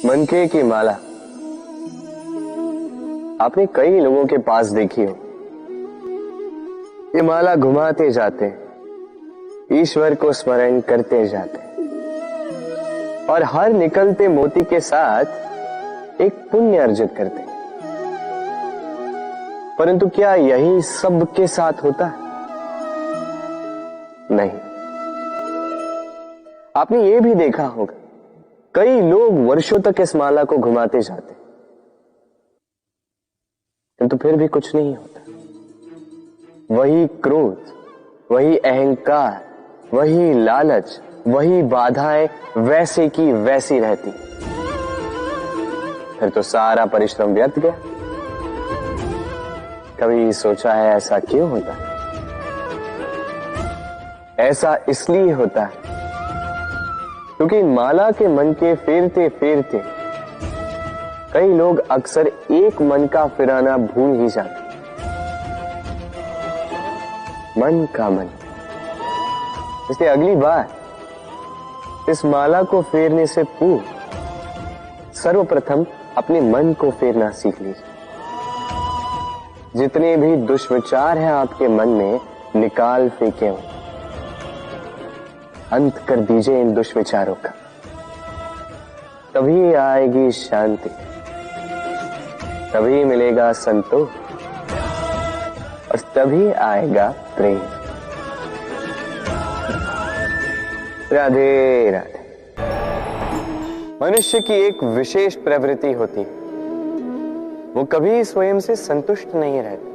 मनके की माला आपने कई लोगों के पास देखी हो। ये माला घुमाते जाते, ईश्वर को स्मरण करते जाते और हर निकलते मोती के साथ एक पुण्य अर्जित करते। परंतु क्या यही सबके साथ होता है? नहीं। आपने ये भी देखा होगा, कई लोग वर्षों तक इस माला को घुमाते जाते, किंतु फिर भी कुछ नहीं होता। वही क्रोध, वही अहंकार, वही लालच, वही बाधाएं वैसे की वैसी रहती। फिर तो सारा परिश्रम व्यर्थ गया। कभी सोचा है ऐसा क्यों होता है? ऐसा इसलिए होता है क्योंकि माला के मन के फेरते फेरते कई लोग अक्सर एक मन का फिराना भूल ही जाते। मन का मन। इसलिए अगली बार इस माला को फेरने से पूर्व सर्वप्रथम अपने मन को फेरना सीख लीजिए। जितने भी दुष्विचार हैं आपके मन में, निकाल फेंके हो। अंत कर दीजिए इन दुष्विचारों का। तभी आएगी शांति, तभी मिलेगा संतोष और तभी आएगा प्रेम। राधे राधे। मनुष्य की एक विशेष प्रवृत्ति होती है, वो कभी स्वयं से संतुष्ट नहीं रहता,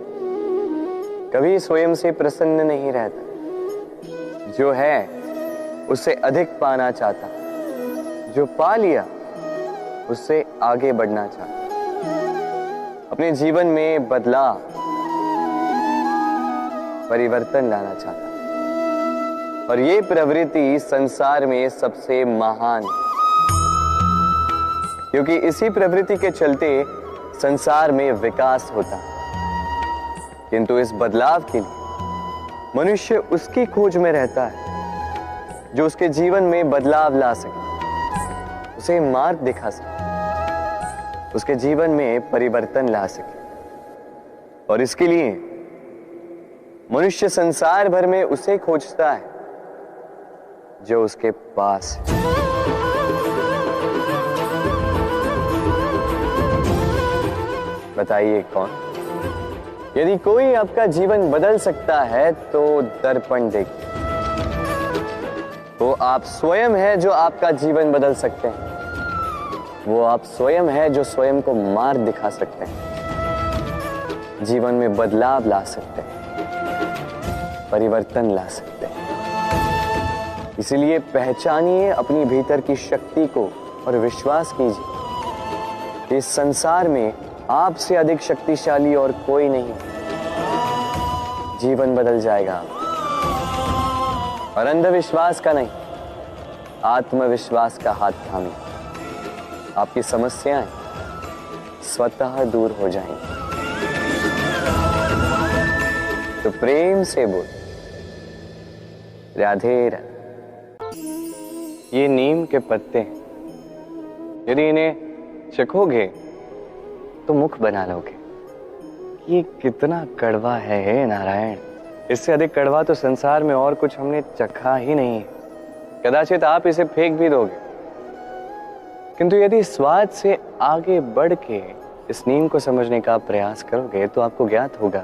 कभी स्वयं से प्रसन्न नहीं रहता। जो है उससे अधिक पाना चाहता, जो पा लिया उससे आगे बढ़ना चाहता, अपने जीवन में बदलाव, परिवर्तन लाना चाहता। और ये प्रवृत्ति संसार में सबसे महान है, क्योंकि इसी प्रवृत्ति के चलते संसार में विकास होता है। किंतु इस बदलाव के लिए मनुष्य उसकी खोज में रहता है जो उसके जीवन में बदलाव ला सके, उसे मार्ग दिखा सके, उसके जीवन में परिवर्तन ला सके। और इसके लिए मनुष्य संसार भर में उसे खोजता है जो उसके पास है। बताइए कौन? यदि कोई आपका जीवन बदल सकता है तो दर्पण देखिए। वो आप स्वयं है जो आपका जीवन बदल सकते हैं। वो आप स्वयं है जो स्वयं को मार्ग दिखा सकते हैं, जीवन में बदलाव ला सकते हैं, परिवर्तन ला सकते हैं। इसलिए पहचानिए अपनी भीतर की शक्ति को और विश्वास कीजिए कि इस संसार में आपसे अधिक शक्तिशाली और कोई नहीं। जीवन बदल जाएगा। और अंधविश्वास का नहीं, आत्मविश्वास का हाथ थामिए। आपकी समस्याएं स्वतः दूर हो जाएंगी। तो प्रेम से बोल, राधे राधे। ये नीम के पत्ते, यदि इन्हें चखोगे तो मुख बना लोगे। ये कितना कड़वा है हे नारायण। इससे अधिक कड़वा तो संसार में और कुछ हमने चखा ही नहीं है। कदाचित आप इसे फेंक भी दोगे, किंतु यदि स्वाद से आगे बढ़ के इस नीम को समझने का प्रयास करोगे तो आपको ज्ञात होगा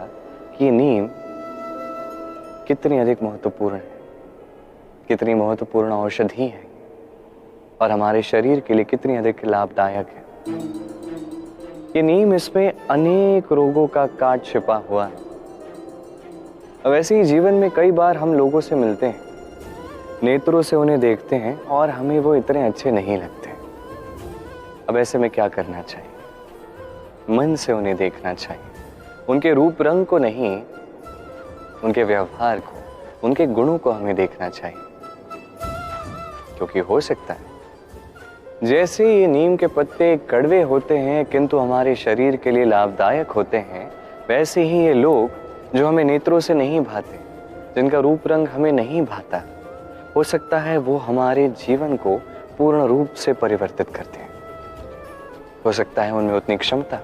कि ये नीम कितनी अधिक महत्वपूर्ण है, कितनी महत्वपूर्ण औषधि है और हमारे शरीर के लिए कितनी अधिक लाभदायक है। ये नीम, इसमें अनेक रोगों का काट छिपा हुआ है। वैसे ही जीवन में कई बार हम लोगों से मिलते हैं, नेत्रों से उन्हें देखते हैं और हमें वो इतने अच्छे नहीं लगते। अब ऐसे में क्या करना चाहिए? मन से उन्हें देखना चाहिए, उनके रूप रंग को नहीं, उनके व्यवहार को, उनके गुणों को हमें देखना चाहिए। क्योंकि हो सकता है जैसे ये नीम के पत्ते कड़वे होते हैं किंतु हमारे शरीर के लिए लाभदायक होते हैं, वैसे ही ये लोग जो हमें नेत्रों से नहीं भाते, जिनका रूप रंग हमें नहीं भाता, हो सकता है वो हमारे जीवन को पूर्ण रूप से परिवर्तित करते हैं। हो सकता है उनमें उतनी क्षमता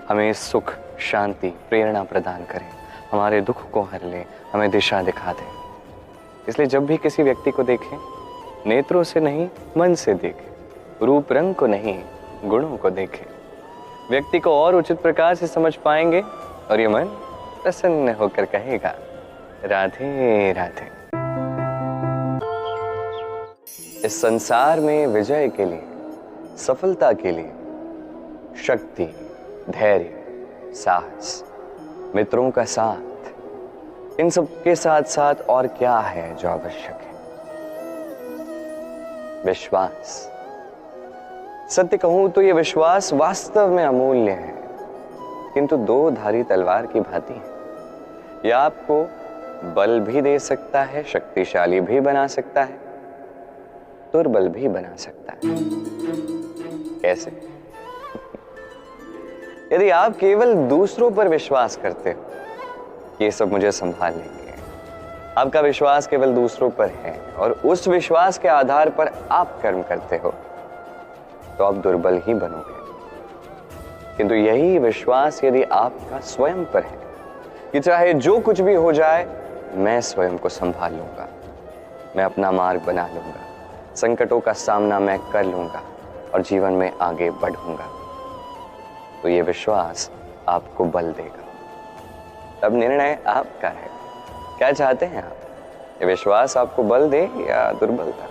हमें सुख, शांति, प्रेरणा प्रदान करें, हमारे दुख को हर ले, हमें दिशा दिखा दे। इसलिए जब भी किसी व्यक्ति को देखें, नेत्रों से नहीं मन से देखें, रूप रंग को नहीं गुणों को देखें। व्यक्ति को और उचित प्रकार से समझ पाएंगे और ये मन प्रसन्न होकर कहेगा, राधे राधे। इस संसार में विजय के लिए, सफलता के लिए शक्ति, धैर्य, साहस, मित्रों का साथ, इन सब के साथ साथ और क्या है जो आवश्यक है? विश्वास। सत्य कहूं तो यह विश्वास वास्तव में अमूल्य है, किंतु दो धारी तलवार की भांति है। यह आपको बल भी दे सकता है, शक्तिशाली भी बना सकता है, दुर्बल भी बना सकता है। कैसे? यदि आप केवल दूसरों पर विश्वास करते हो, ये सब मुझे संभाल लेंगे, आपका विश्वास केवल दूसरों पर है और उस विश्वास के आधार पर आप कर्म करते हो, तो आप दुर्बल ही बनोगे। किंतु यही विश्वास यदि आपका स्वयं पर है कि चाहे जो कुछ भी हो जाए, मैं स्वयं को संभाल लूंगा, मैं अपना मार्ग बना लूंगा, संकटों का सामना मैं कर लूंगा और जीवन में आगे बढ़ूंगा, तो ये विश्वास आपको बल देगा। तब निर्णय आपका है, क्या चाहते हैं आप? ये विश्वास आपको बल दे या दुर्बलता?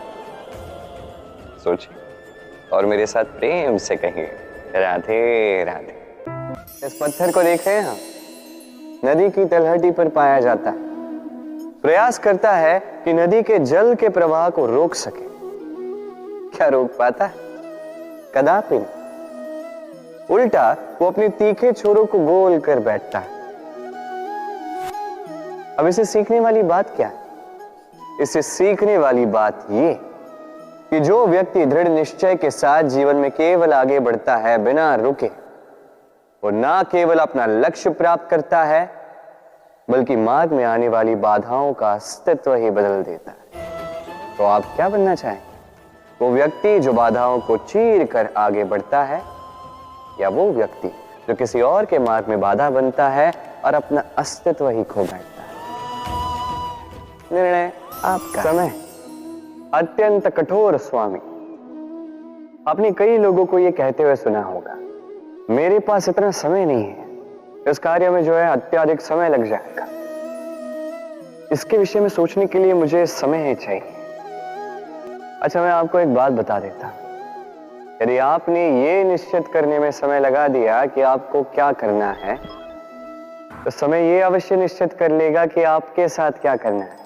सोचिए और मेरे साथ प्रेम से कहिए, राधे राधे। इस पत्थर को देख रहे हैं आप? नदी की तलहटी पर पाया जाता है। प्रयास करता है कि नदी के जल के प्रवाह को रोक सके। क्या रोक पाता है? कदापि नहीं। उल्टा वो अपने तीखे छोरों को गोल कर बैठता है। अब इसे सीखने वाली बात क्या है? इसे सीखने वाली बात ये कि जो व्यक्ति दृढ़ निश्चय के साथ जीवन में केवल आगे बढ़ता है बिना रुके, वो ना केवल अपना लक्ष्य प्राप्त करता है, बल्कि मार्ग में आने वाली बाधाओं का अस्तित्व ही बदल देता है। तो आप क्या बनना चाहेंगे? वो व्यक्ति जो बाधाओं को चीर कर आगे बढ़ता है, या वो व्यक्ति जो किसी और के मार्ग में बाधा बनता है और अपना अस्तित्व ही खो बैठता है? निर्णय आपका। समय अत्यंत कठोर स्वामी। आपने कई लोगों को यह कहते हुए सुना होगा, मेरे पास इतना समय नहीं है, इस कार्य में जो है अत्यधिक समय लग जाएगा, इसके विषय में सोचने के लिए मुझे समय ही चाहिए। अच्छा, मैं आपको एक बात बता देता हूं। यदि आपने ये निश्चित करने में समय लगा दिया कि आपको क्या करना है, तो समय ये अवश्य निश्चित कर लेगा कि आपके साथ क्या करना है,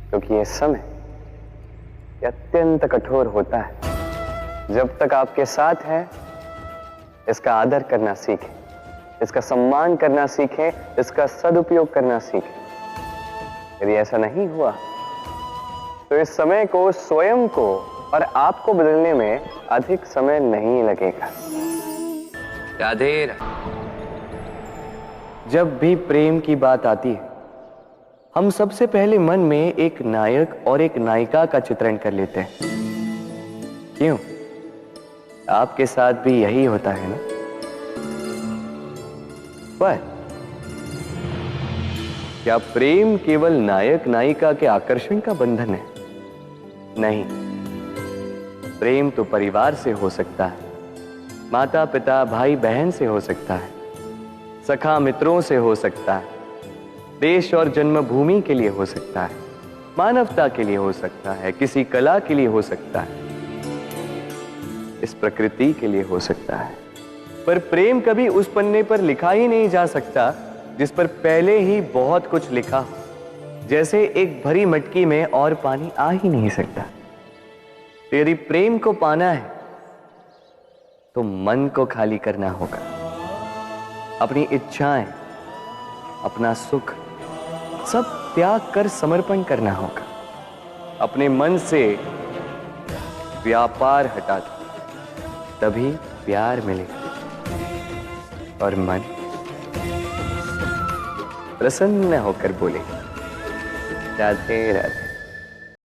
क्योंकि ये समय अत्यंत कठोर होता है। जब तक आपके साथ है, इसका आदर करना सीखें, इसका सम्मान करना सीखें, इसका सदुपयोग करना सीखें। यदि ऐसा नहीं हुआ, तो इस समय को, स्वयं को और आपको बदलने में अधिक समय नहीं लगेगा। राधे राधे। जब भी प्रेम की बात आती है, हम सबसे पहले मन में एक नायक और एक नायिका का चित्रण कर लेते हैं। क्यों? आपके साथ भी यही होता है ना? पर क्या प्रेम केवल नायक नायिका के आकर्षण का बंधन है? नहीं। प्रेम तो परिवार से हो सकता है, माता पिता भाई बहन से हो सकता है, सखा मित्रों से हो सकता है, देश और जन्मभूमि के लिए हो सकता है, मानवता के लिए हो सकता है, किसी कला के लिए हो सकता है, इस प्रकृति के लिए हो सकता है। पर प्रेम कभी उस पन्ने पर लिखा ही नहीं जा सकता जिस पर पहले ही बहुत कुछ लिखा हो। जैसे एक भरी मटकी में और पानी आ ही नहीं सकता। तो यदि प्रेम को पाना है, तो मन को खाली करना होगा। अपनी इच्छाएं, अपना सुख सब त्याग कर समर्पण करना होगा। अपने मन से व्यापार हटा दो, तभी प्यार मिलेगा और मन प्रसन्न होकर बोले, राधे राधे।